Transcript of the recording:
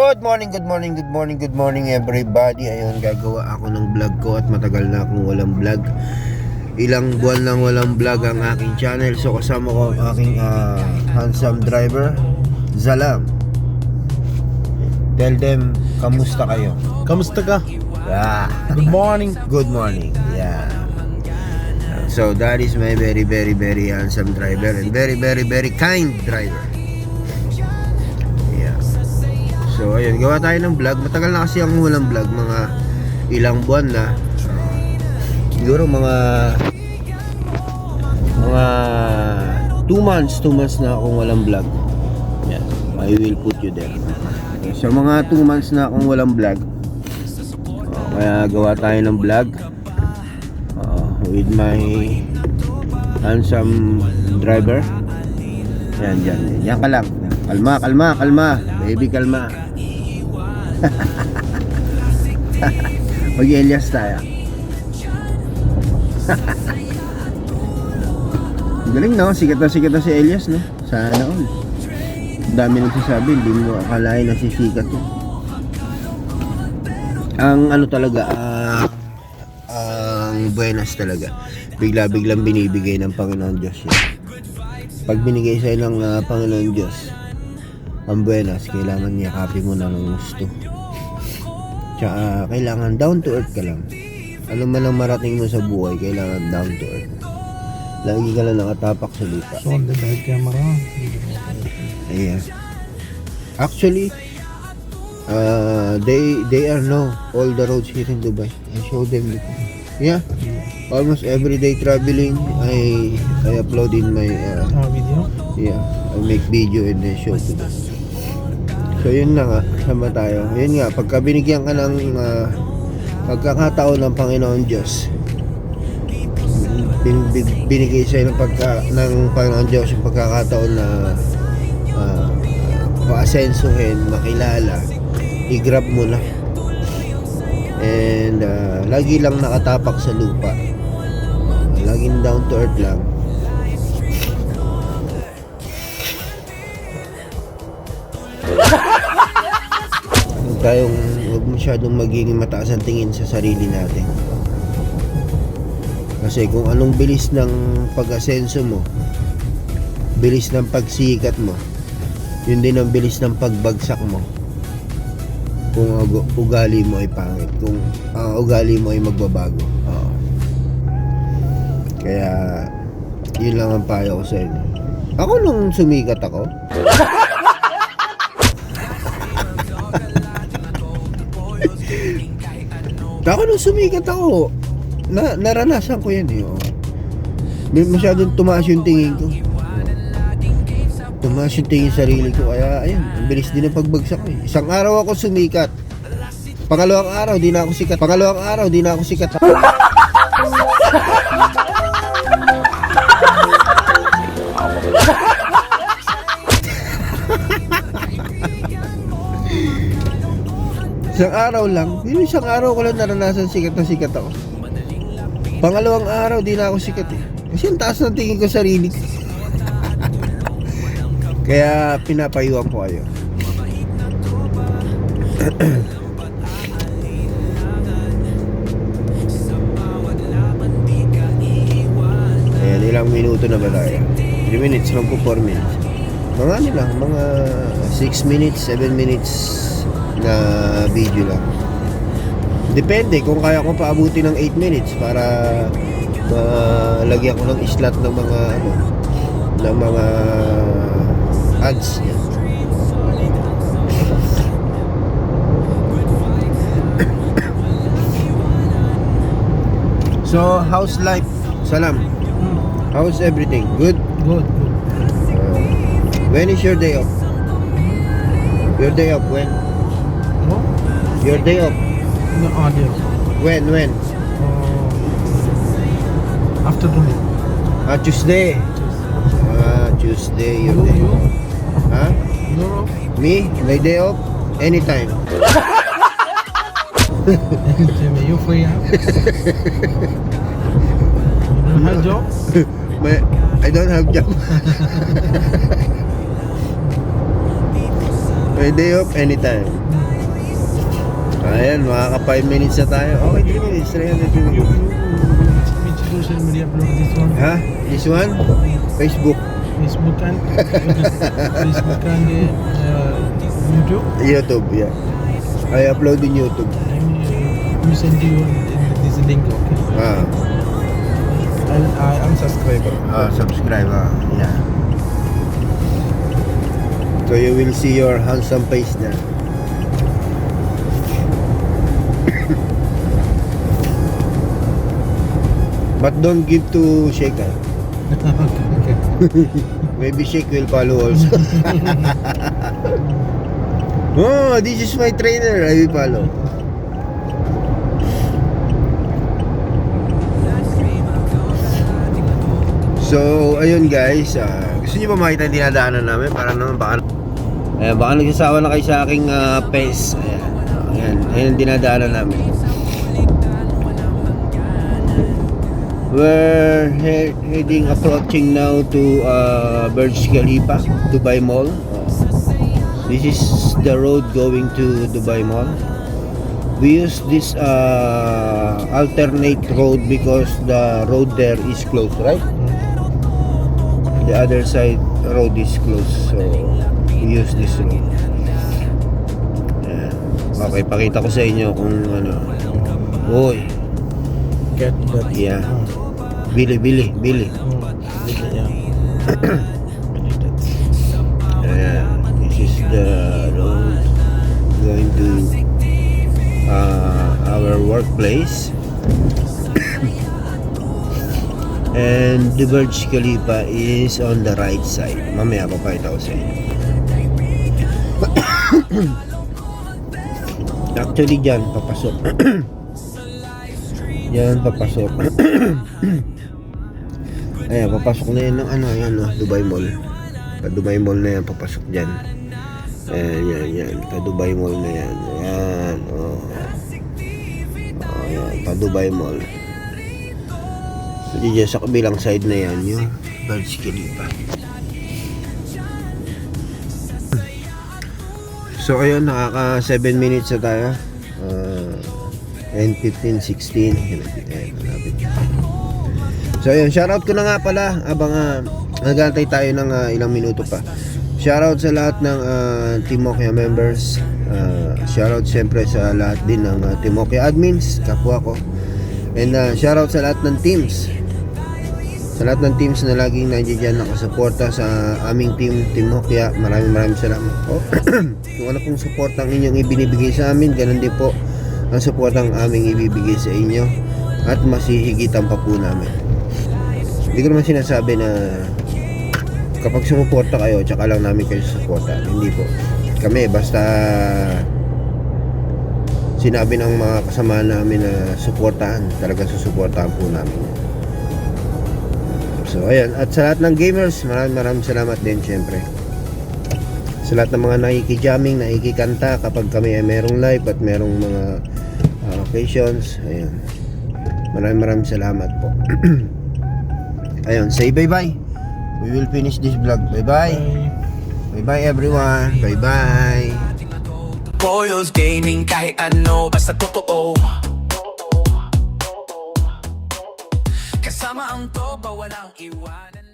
Good morning everybody. Ayun, gagawa ako ng vlog ko at matagal na akong walang vlog. Ilang buwan nang walang vlog ang aking channel. So kasama ko ang aking handsome driver, Zalam. Tell them, kamusta kayo? Kamusta ka? Yeah. Good morning. Good morning. Yeah. So that is my very handsome driver and very kind driver. So ayun, gawa tayo ng vlog. Matagal na kasi akong walang vlog, mga ilang buwan na. Siguro mga 2 months na akong walang vlog. Yeah, I will put you there. Okay, so mga 2 months na akong walang vlog. Kaya gawa tayo ng vlog with my handsome driver. Yan ka lang. Kalma. Baby, kalma. Mag-Elias tayo. Galing, no? Sikat na si Elias, no? Sana all. Dami nagsasabi, hindi mo akalain na sisikat yun. Ang ano talaga, ang buenas talaga, biglang binibigay ng Panginoon Diyos yun. Pag binigay sa'yo ng Panginoon Diyos ang buenas, kailangan niya kapi mo na ng gusto. Tsaka kailangan down to earth ka lang. Ano man ang marating mo sa buhay, kailangan down to earth. Lagi ka lang nakatapak sa lupa. So on the back camera. Ayan. Actually, they are know all the roads here in Dubai. I show them before. Yeah. Almost everyday traveling, I upload in my Video. yeah, I make video and then show to them. So yun na nga, sama tayo. Yun nga, pagka binigyan ka ng pagkakataon ng Panginoon Diyos, binigay sa'yo ng Panginoon Diyos yung pagkakataon na paasensuhin, makilala, i-grab mo na. And lagi lang nakatapak sa lupa, laging down to earth lang. Huwag masyadong maging mataas ang tingin sa sarili natin. Kasi kung anong bilis ng pag-asenso mo, bilis ng pagsikat mo, yun din ang bilis ng pagbagsak mo. Kung ugali mo ay pangit, kung ugali mo ay magbabago. Kaya yun lang ang payo ko sa inyo. Ako nung sumikat ako, naranasan ko yan eh. Masyadong tumaas yung tingin ko. Tumaas yung tingin sarili ko. Kaya ayun, ang bilis din ang pagbagsak ko eh. Isang araw ako sumikat. Pangalawang araw, di na ako sikat. Isang araw ko lang naranasan sikat ako. Pangalawang araw, di na ako sikat eh. Kasi ang taas ng tingin ko sarili ko. Kaya pinapayuhan ko kayo. Ayan, ilang minuto na ba tayo? 3 minutes, magpo 4 minutes. Mga 6 minutes, 7 minutes na video lang. Depende kung kaya ko paabuti ng 8 minutes para lagyan ko ng slot ng mga ads niya. So, how's life? Salam. How's everything? Good? Good. When is your day off? Your day off when? What? Your day off? No audio. When? Afternoon. Tuesday. Tuesday, your day You? off. Huh? You're off? Me? My day off? Anytime. Jimmy, you free? Huh? You don't have job? I don't have job. Day off, anytime. Ayan, makaka 5 minutes na tayo. Okay, 3 minutes, 300 minutes. Which social media upload this one? Ha? This one? Facebook. Facebook and Facebook and YouTube. YouTube, yeah. I upload in YouTube. We send you this link, okay? I'm subscriber. Subscribe, yeah. So you will see your handsome face there. But don't give to Sheikh. Okay. Maybe Sheikh will follow also. Oh, this is my trainer. I will follow. So, ayun guys, gusto niyo ba makita yung dinadaanan namin? Para naman baka nagsasawa na kayo sa aking pace. Ayan ang dinadaanan namin. We're approaching now to Burj Khalifa, Dubai Mall. This is the road going to Dubai Mall. We use this alternate road because the road there is closed, right? The other side road is closed, so we use this road. Ayan. Okay, pakita ko sa inyo kung ano. Oy, Get that. yeah. Bili. Yeah. Ayan. This is the road going to our workplace. And the Burj Khalifa is on the right side. Mamaya papakita ko sa inyo. Actually dyan, papasok. Yan, papasok. Ayan, papasok na yan ng ano, yan, Dubai Mall. Ka-Dubai Mall na yan, papasok dyan. Ayan, yan. Ka-Dubai Mall na yan. Ayan, yan, ka-Dubai Mall. So, dyan sa kabilang side na yan, yung Burj Khalifa. So, ayun, nakaka 7 minutes na tayo. And 15, 16. Ayan, malapit. So, ayun, shoutout ko na nga pala. Abang nagantay tayo ng ilang minuto pa. Shoutout sa lahat ng Team Mokia members. Shoutout siyempre sa lahat din ng Team Mokia admins, kapwa ko. And shoutout sa lahat ng teams. Sa lahat ng teams na laging nandiyan nakasuporta sa aming Team Mokia. Maraming salamat po. Kung ano pong support ang inyong ibinibigay sa amin, ganun din po ang support ang aming ibibigay sa inyo. At masihigitan pa po namin. Hindi ko naman sinasabi na kapag sumuporta kayo, tsaka lang namin kayo suporta. Hindi po. Kami, basta sinabi ng mga kasama namin na suportahan, talagang susuportahan po namin. So, ayan. At sa lahat ng gamers, maraming salamat din, syempre. Sa lahat ng mga nakiki-jamming, nakikikanta kapag kami ay merong live at merong mga occasions. Ayan. Maraming salamat po. Ayun, say bye-bye. We will finish this vlog. Bye-bye. Bye-bye everyone. Bye-bye. Boyos Gaming, kahit ano, basta totoo. Kasama ang toba, walang iwanan.